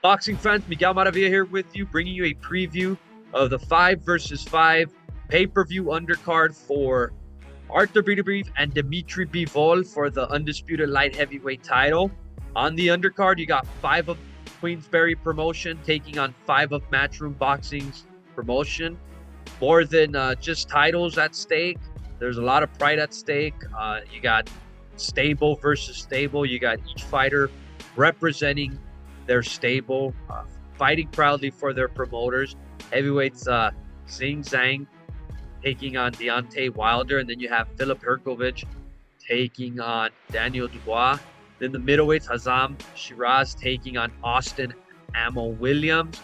Boxing fans, Miguel Maravilla here with you, bringing you a preview of the 5 versus 5 pay-per-view undercard for Arthur Beterbiev and Dimitri Bivol for the undisputed light heavyweight title. On the undercard, you got 5 of Queensbury promotion taking on 5 of Matchroom Boxing's promotion. More than just titles at stake. There's a lot of pride at stake. You got stable versus stable. You got each fighter representing their stable, fighting proudly for their promoters. Heavyweights, Zing Zhang taking on Deontay Wilder, and then you have Filip Hrgovic taking on Daniel Dubois. Then the middleweights, Hazam Shiraz taking on Austin Amo Williams.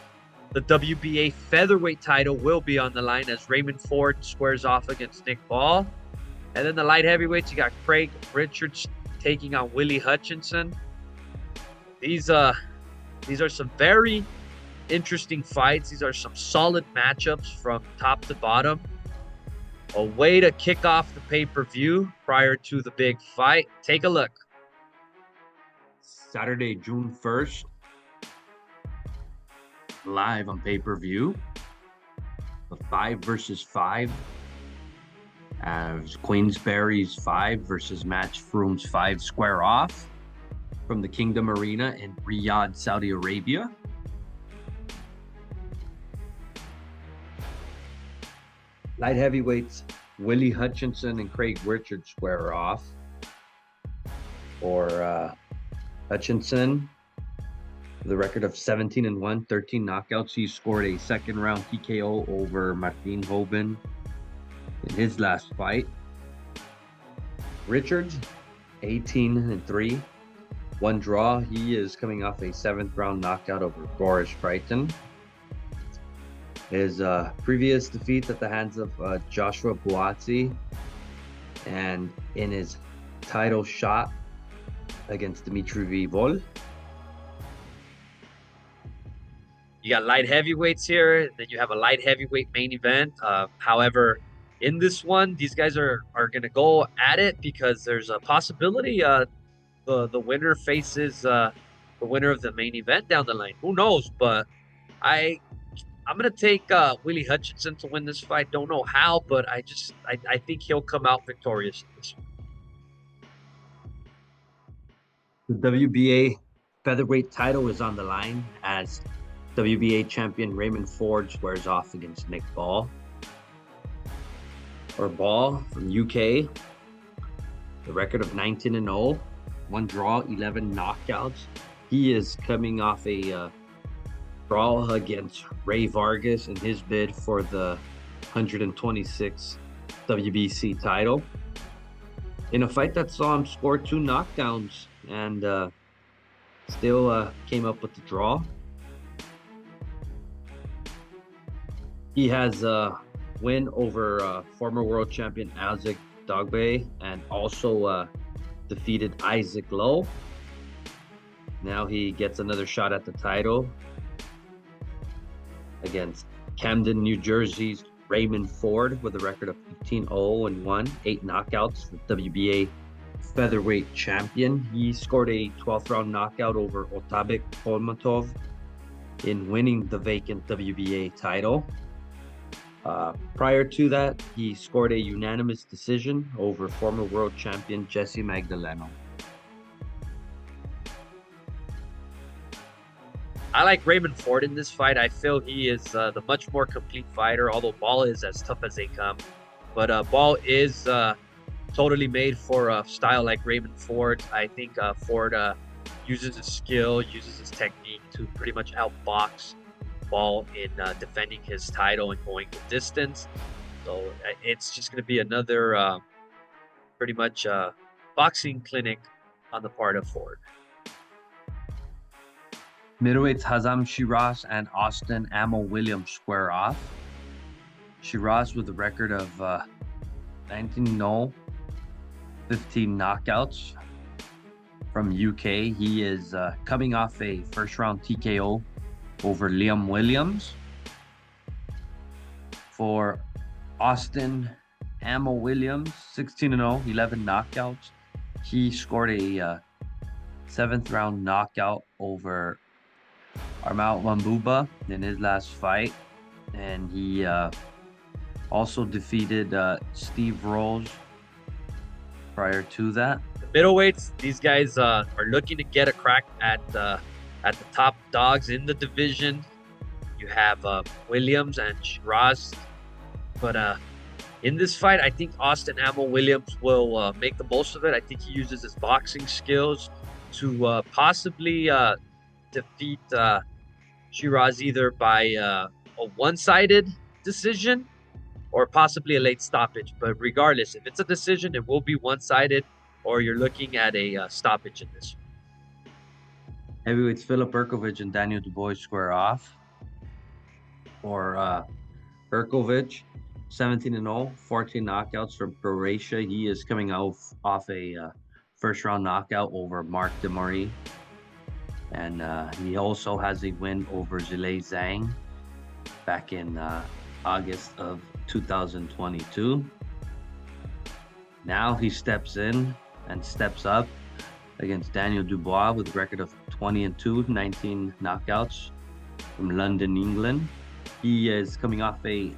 The WBA featherweight title will be on the line as Raymond Ford squares off against Nick Ball. And then the light heavyweights, you got Craig Richards taking on Willie Hutchinson. These are some very interesting fights. These are some solid matchups from top to bottom. A way to kick off the pay-per-view prior to the big fight. Take a look. Saturday, June 1st, live on pay-per-view. The 5 versus 5. As Queensbury's 5 versus Matchroom's 5 square off from the Kingdom Arena in Riyadh, Saudi Arabia. Light heavyweights Willie Hutchinson and Craig Richards square off. For Hutchinson, with a record of 17-1, 13 knockouts. He scored a second round TKO over Martin Hoban in his last fight. Richards, 18-3, 1 draw. He is coming off a 7th round knockout over Boris Crichton. His previous defeat at the hands of Joshua Buatsi, and in his title shot against Dimitri Bivol. You got light heavyweights here. Then you have a light heavyweight main event. However, in this one, these guys are going to go at it because there's a possibility the winner faces the winner of the main event down the line. Who knows? But I'm going to take Willie Hutchinson to win this fight. Don't know how, but I think he'll come out victorious in this one. The WBA featherweight title is on the line as WBA champion Raymond Ford squares off against Nick Ball. Ball from UK, the record of 19-0, 1 draw, 11 knockouts. He is coming off a draw against Ray Vargas in his bid for the 126th WBC title. In a fight that saw him score 2 knockdowns and still came up with the draw. He has a win over former world champion Isaac Dogbe and also defeated Isaac Lowe. Now he gets another shot at the title against Camden, New Jersey's Raymond Ford with a record of 15-0-1, 8 knockouts, the WBA featherweight champion. He scored a 12th round knockout over Otabek Polmatov in winning the vacant WBA title. Prior to that, he scored a unanimous decision over former world champion Jesse Magdaleno. I like Raymond Ford in this fight. I feel he is the much more complete fighter, although Ball is as tough as they come. But Ball is totally made for a style like Raymond Ford. I think Ford uses his skill, uses his technique to pretty much outbox Ball in defending his title and going the distance. So it's just going to be another pretty much boxing clinic on the part of Ford. Middleweights Hazam Shiraz and Austin Amo Williams square off. Shiraz with a record of 19-0, 15 knockouts from UK. He is coming off a first-round TKO over Liam Williams. For Austin Amo Williams, 16-0, 11 knockouts. He scored a 7th round knockout over Armau Wambuba in his last fight, and he also defeated Steve Rolls prior to that. The middleweights, these guys are looking to get a crack at the top dogs in the division. You have Williams and Shiraz, but in this fight, I think Austin Ammo Williams will make the most of it. I think he uses his boxing skills to possibly defeat Shiraz either by a one-sided decision or possibly a late stoppage. But regardless, if it's a decision, it will be one-sided, or you're looking at a stoppage in this. Heavyweights Filip Berkovic and Daniel Dubois square off. For Berkovic, 17-0, 14 knockouts from Croatia. He is coming off a first-round knockout over Mark Demary. And he also has a win over Zhilei Zhang back in August of 2022. Now he steps in and steps up against Daniel Dubois with a record of 20-2, 19 knockouts from London, England. He is coming off a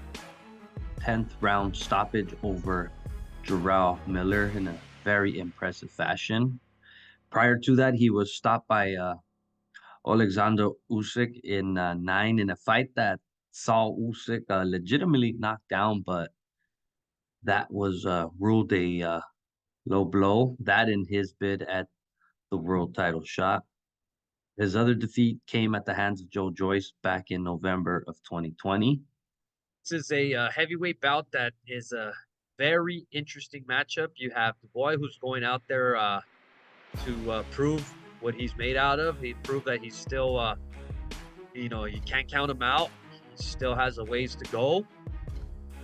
10th round stoppage over Jarrell Miller in a very impressive fashion. Prior to that, he was stopped by Alexander Usyk in 9 in a fight that saw Usyk legitimately knocked down, but that was ruled a low blow. That in his bid at the world title shot. His other defeat came at the hands of Joe Joyce back in November of 2020. This is a heavyweight bout that is a very interesting matchup. You have the boy who's going out there to prove what he's made out of. He proved that he's still, you can't count him out. He still has a ways to go.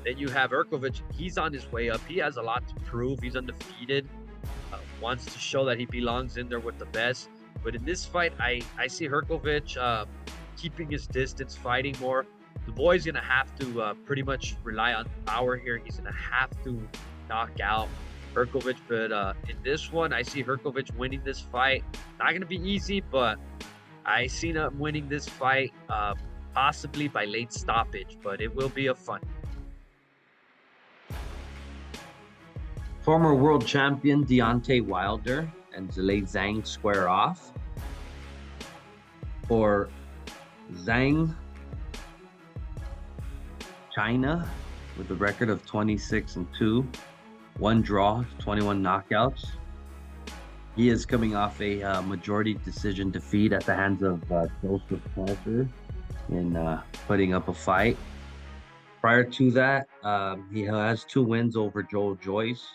Then you have Urkovic. He's on his way up. He has a lot to prove. He's undefeated. Wants to show that he belongs in there with the best. But in this fight, I see Herkovic keeping his distance, fighting more. The boy's going to have to pretty much rely on power here. He's going to have to knock out Herkovic. But in this one, I see Herkovic winning this fight. Not going to be easy, but I see him winning this fight possibly by late stoppage. But it will be a fun. Former world champion Deontay Wilder and Zhilei Zhang square off. For Zhang, China, with a record of 26-2, 1 draw, 21 knockouts. He is coming off a majority decision defeat at the hands of Joseph Parker in putting up a fight. Prior to that, he has 2 wins over Joe Joyce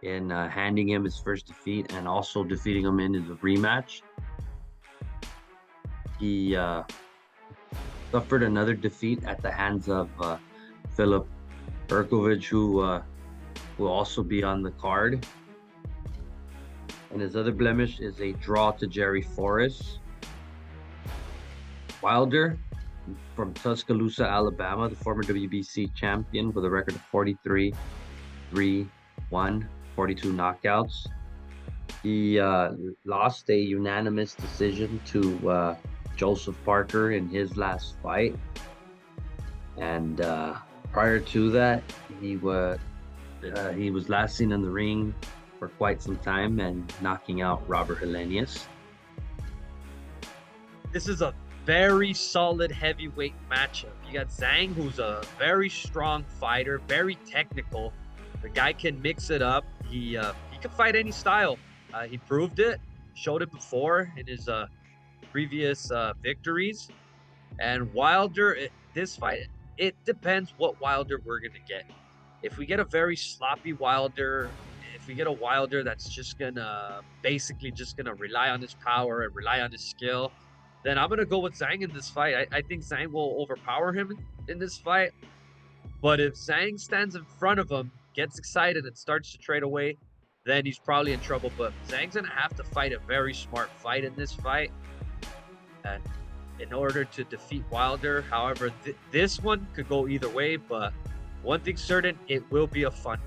in handing him his first defeat and also defeating him in his rematch. He suffered another defeat at the hands of Filip Berkovic, who will also be on the card. And his other blemish is a draw to Jerry Forrest. Wilder, from Tuscaloosa, Alabama, the former WBC champion with a record of 43-3-1, 42 knockouts. He lost a unanimous decision to Joseph Parker in his last fight. And prior to that, he was last seen in the ring for quite some time and knocking out Robert Helenius. This is a very solid heavyweight matchup. You got Zhang, who's a very strong fighter, very technical. The guy can mix it up. He can fight any style. He proved it, showed it before in his previous victories. And Wilder, this fight, it depends what Wilder we're going to get. If we get a very sloppy Wilder, if we get a Wilder that's just going to basically just going to rely on his power and rely on his skill, then I'm going to go with Zhang in this fight. I think Zhang will overpower him in this fight. But if Zhang stands in front of him, gets excited and starts to trade away, then he's probably in trouble. But Zhang's going to have to fight a very smart fight in this fight and in order to defeat Wilder. However, this one could go either way, but one thing's certain, it will be a fun